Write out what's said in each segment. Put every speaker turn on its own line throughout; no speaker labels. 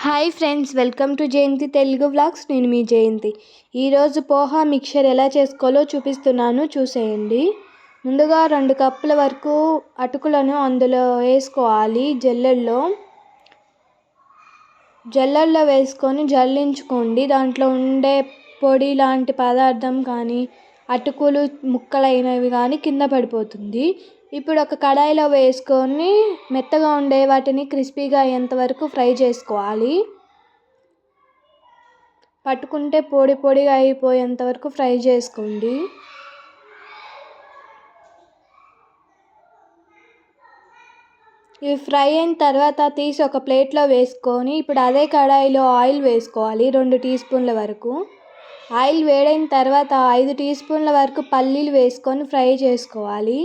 Hi friends, welcome to Jayanthi Telugu vlogs. నేను మీ జయంతి. ఈరోజు పోహా మిక్చర్ ఎలా చేసుకోవాలో చూపిస్తున్నాను, చూసేయండి. ముందుగా 2 కప్పుల వరకు అటుకులను అందులో వేసుకోవాలి. జల్లెల్లో వేసుకొని జల్లించుకోండి. దాంట్లో ఉండే పొడి లాంటి పదార్థం కానీ అటుకులు ముక్కలైనవి కానీ కింద పడిపోతుంది. ఇప్పుడు ఒక కడాయిలో వేసుకొని మెత్తగా ఉండే వాటిని క్రిస్పీగా అయ్యేంత వరకు ఫ్రై చేసుకోవాలి. పట్టుకుంటే పొడి పొడిగా అయిపోయేంత వరకు ఫ్రై చేసుకోండి. ఇవి ఫ్రై అయిన తర్వాత తీసి ఒక ప్లేట్లో వేసుకొని ఇప్పుడు అదే కడాయిలో ఆయిల్ వేసుకోవాలి. 2 టీ స్పూన్ల వరకు ఆయిల్ వేడైన తర్వాత 5 టీ స్పూన్ల వరకు పల్లీలు వేసుకొని ఫ్రై చేసుకోవాలి.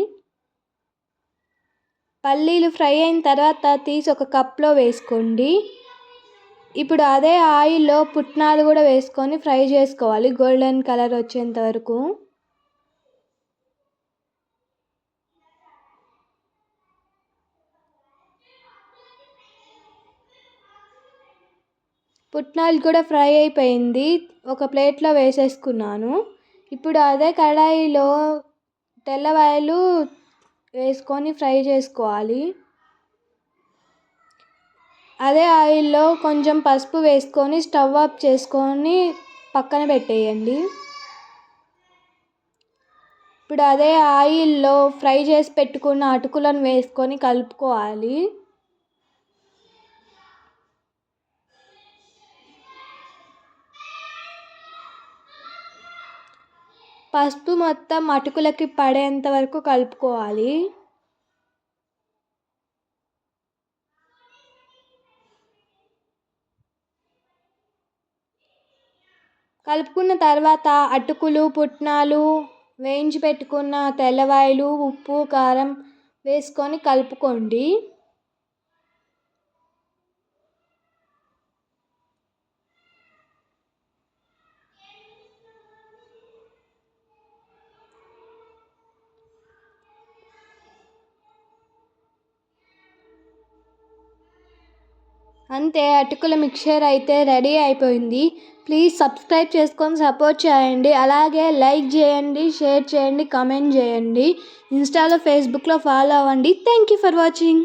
పల్లీలు ఫ్రై అయిన తర్వాత తీసి ఒక కప్లో వేసుకోండి. ఇప్పుడు అదే ఆయిల్లో పుట్నాలు కూడా వేసుకొని ఫ్రై చేసుకోవాలి, గోల్డెన్ కలర్ వచ్చేంత వరకు. పుట్నాలు కూడా ఫ్రై అయిపోయింది, ఒక ప్లేట్లో వేసేసుకున్నాను. ఇప్పుడు అదే కడాయిలో తెల్లవాయలు వేసుకొని ఫ్రై చేసుకోవాలి. అదే ఆయిల్లో కొంచెం పసుపు వేసుకొని స్టవ్ ఆఫ్ చేసుకొని పక్కన పెట్టేయండి. ఇప్పుడు అదే ఆయిల్లో ఫ్రై చేసి పెట్టుకున్న అటుకులను వేసుకొని కలుపుకోవాలి. పసుపు మొత్తం అటుకులకి పడేంత వరకు కలుపుకోవాలి. కలుపుకున్న తర్వాత అటుకులు, పుట్నాలు, వేయించి పెట్టుకున్న తెల్లవాయలు, ఉప్పు, కారం వేసుకొని కలుపుకోండి. అంతే, అటుకుల మిక్చర్ అయితే రెడీ అయిపోయింది. ప్లీజ్ సబ్స్క్రైబ్ చేసుకొని సపోర్ట్ చేయండి. అలాగే లైక్ చేయండి, షేర్ చేయండి, కామెంట్ చేయండి. ఇన్స్టాలో, ఫేస్బుక్లో ఫాలో అవ్వండి. Thank you for watching.